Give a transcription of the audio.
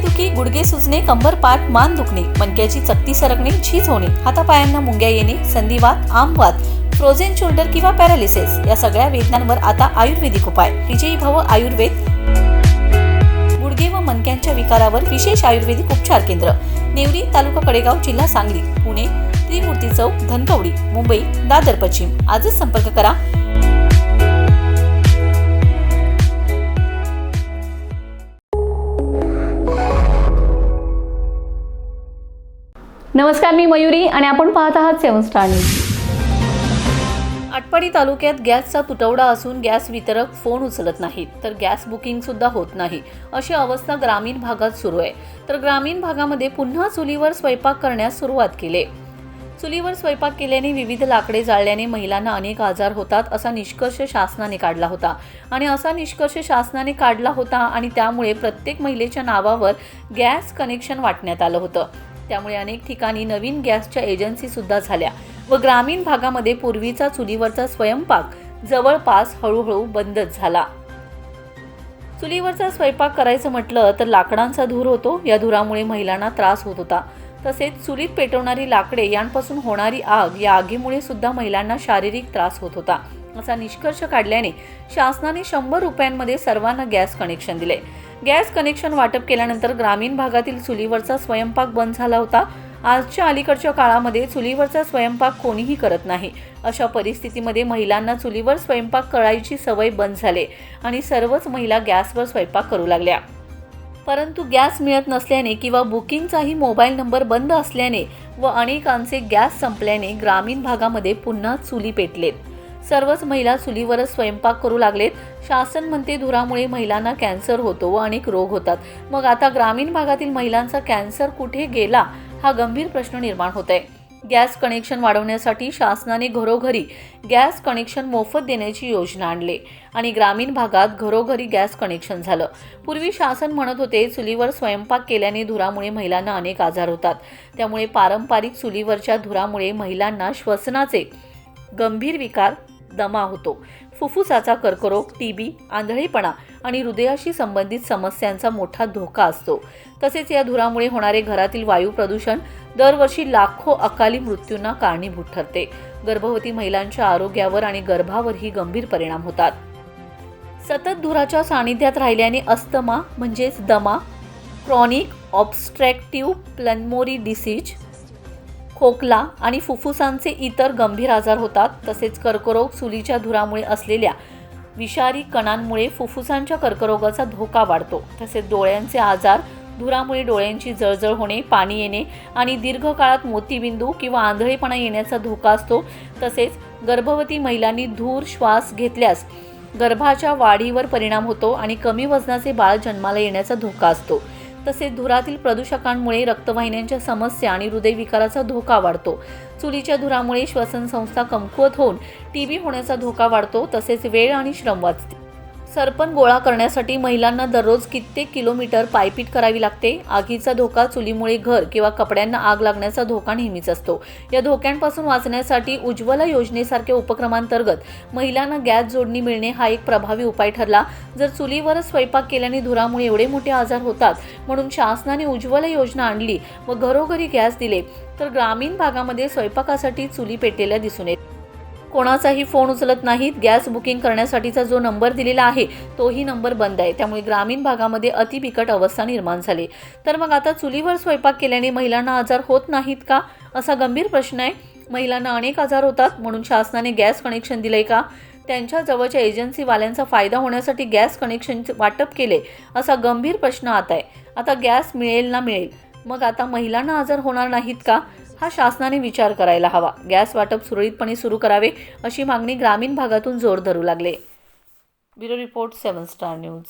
डोकेदुखी, गुडघे सुजणे, कंबर पाठ मान दुखणे, मणक्याची चकती सरकणे, झीज होणे, हातापायांना मुंग्या येणे, संधिवात, आमवात, फ्रोझन शोल्डर किंवा पॅरालिसिस या सगळ्या वेदनांवर आता आयुर्वेदिक उपाय. विजयी भव आयुर्वेद. गुडघे व मणक्यांच्या विकारावर विशेष आयुर्वेदिक उपचार केंद्र. नेवरी, तालुका कडेगाव, जिल्हा सांगली. पुणे त्रिमूर्ती चौक, धनकवडी. मुंबई दादर पश्चिम. आजच संपर्क करा. नमस्कार, मी मयुरी आणि आपण पाहत आहात 7 स्टार न्यूज. आटपाडी तालुक्यात गॅसचा तुटवडा असून गॅस वितरक फोन उचलत नाहीत, तर गॅस बुकिंग सुद्धा होत नाही, अशी अवस्था ग्रामीण भागात सुरू आहे. तर ग्रामीण भागामध्ये पुन्हा चुलीवर स्वयंपाक करण्यास सुरुवात केली. चुलीवर स्वयंपाक केल्याने विविध लाकडे जाळल्याने महिलांना अनेक आजार होतात, असा निष्कर्ष शासनाने काढला होता. आणि त्यामुळे प्रत्येक महिलेच्या नावावर गॅस कनेक्शन वाटण्यात आलं होतं. त्यामुळे अनेक ठिकाणी नवीन गॅसच्या एजन्सी सुद्धा झाल्या व ग्रामीण भागामध्ये पूर्वीचा चुलीवरचा स्वयंपाक जवळपास हळूहळू बंदच झाला. चुलीवरचा स्वयंपाक करायचं म्हटलं तर लाकडांचा धूर होतो. या धुरामुळे महिलांना त्रास होत होता. तसेच चुलीत पेटवणारी लाकडे यांपासून होणारी आग, या आगीमुळे सुद्धा महिलांना शारीरिक त्रास होत होता, असा निष्कर्ष काढल्याने शासनाने 100 रुपयांमध्ये सर्वांना गॅस कनेक्शन दिले. गॅस कनेक्शन वाटप केल्यानंतर ग्रामीण भागातील चुलीवरचा स्वयंपाक बंद झाला होता. आजच्या अलीकडच्या काळामध्ये चुलीवरचा स्वयंपाक कोणीही करत नाही. अशा परिस्थितीमध्ये महिलांना चुलीवर स्वयंपाक करायची सवय बंद झाली आणि सर्वच महिला गॅसवर स्वयंपाक करू लागल्या. परंतु गॅस मिळत नसल्याने किंवा बुकिंगचाही मोबाईल नंबर बंद असल्याने व अनेकांचे गॅस संपल्याने ग्रामीण भागामध्ये पुन्हा चुली पेटलेत. सर्वच महिला चुलीवरच स्वयंपाक करू लागलेत. शासन म्हणते धुरामुळे महिलांना कॅन्सर होतो व अनेक रोग होतात. मग आता ग्रामीण भागातील महिलांचा कॅन्सर कुठे गेला, हा गंभीर प्रश्न निर्माण होत आहे. गॅस कनेक्शन वाढवण्यासाठी शासनाने घरोघरी गॅस कनेक्शन मोफत देण्याची योजना आणली आणि ग्रामीण भागात घरोघरी गॅस कनेक्शन झालं. पूर्वी शासन म्हणत होते चुलीवर स्वयंपाक केल्याने धुरामुळे महिलांना अनेक आजार होतात. त्यामुळे पारंपरिक चुलीवरच्या धुरामुळे महिलांना श्वसनाचे गंभीर विकार, दमा होतो, फुफ्फुसाचा कर्करोग, टीबी, आंधळेपणा आणि हृदयाशी संबंधित समस्यांचा मोठा धोका असतो. तसेच या धुरामुळे होणारे घरातील वायू प्रदूषण दरवर्षी लाखो अकाली मृत्यूंना कारणीभूत ठरते. गर्भवती महिलांच्या आरोग्यावर आणि गर्भावरही गंभीर परिणाम होतात. सतत धुराच्या सानिध्यात राहिल्याने अस्थमा म्हणजेच दमा, क्रॉनिक ऑब्स्ट्रक्टिव्ह पल्मोनरी डिसीज, खोकला आणि फुफ्फुसांचे इतर गंभीर आजार होतात. तसेच कर्करोग, चुलीच्या धुरामुळे असलेल्या विषारी कणांमुळे फुफ्फुसांच्या कर्करोगाचा धोका वाढतो. तसेच डोळ्यांचे आजार, धुरामुळे डोळ्यांची जळजळ होणे, पाणी येणे आणि दीर्घकाळात मोतीबिंदू किंवा आंधळेपणा येण्याचा धोका असतो. तसेच गर्भवती महिलांनी धूर श्वास घेतल्यास गर्भाच्या वाढीवर परिणाम होतो आणि कमी वजनाचे बाळ जन्माला येण्याचा धोका असतो. तसेच धुरातील प्रदूषकांमुळे रक्तवाहिन्यांच्या समस्या आणि हृदयविकाराचा धोका वाढतो. चुलीच्या धुरामुळे श्वसन संस्था कमकुवत होऊन टीबी होण्याचा धोका वाढतो. तसेच वेळ आणि श्रम वाचते. सरपण गोळा करण्यासाठी महिलांना दररोज कित्येक किलोमीटर पायपीट करावी लागते. आगीचा धोका, चुलीमुळे घर किंवा कपड्यांना आग लागण्याचा धोका नेहमीच असतो. या धोक्यांपासून वाचण्यासाठी उज्ज्वला योजनेसारख्या उपक्रमांतर्गत महिलांना गॅस जोडणी मिळणे हा एक प्रभावी उपाय ठरला. जर चुलीवरच स्वयंपाक केल्याने धुरामुळे एवढे मोठे आजार होतात, म्हणून शासनाने उज्ज्वला योजना आणली व घरोघरी गॅस दिले, तर ग्रामीण भागामध्ये स्वयंपाकासाठी चुली पेटलेल्या दिसून येत. कोणाचाही फोन उचलत नाहीत. गॅस बुकिंग करण्यासाठीचा जो नंबर दिलेला आहे तोही नंबर बंद आहे. त्यामुळे ग्रामीण भागामध्ये अतिबिकट अवस्था निर्माण झाली. तर मग आता चुलीवर स्वयंपाक केल्याने महिलांना आजार होत नाहीत का, असा गंभीर प्रश्न आहे. महिलांना अनेक आजार होतात, म्हणून शासनाने गॅस कनेक्शन दिलंय का? त्यांच्या जवळच्या एजन्सीवाल्यांचा फायदा होण्यासाठी गॅस कनेक्शन वाटप केले, असा गंभीर प्रश्न आता आहे. आता गॅस मिळेल ना मिळेल, मग आता महिलांना आजार होणार नाहीत का, हा शासनाने विचार करायला हवा. गॅस वाटप सुरळीतपणे सुरू करावे, अशी मागणी ग्रामीण भागातून जोर धरू लागले. Bureau report 7 star news.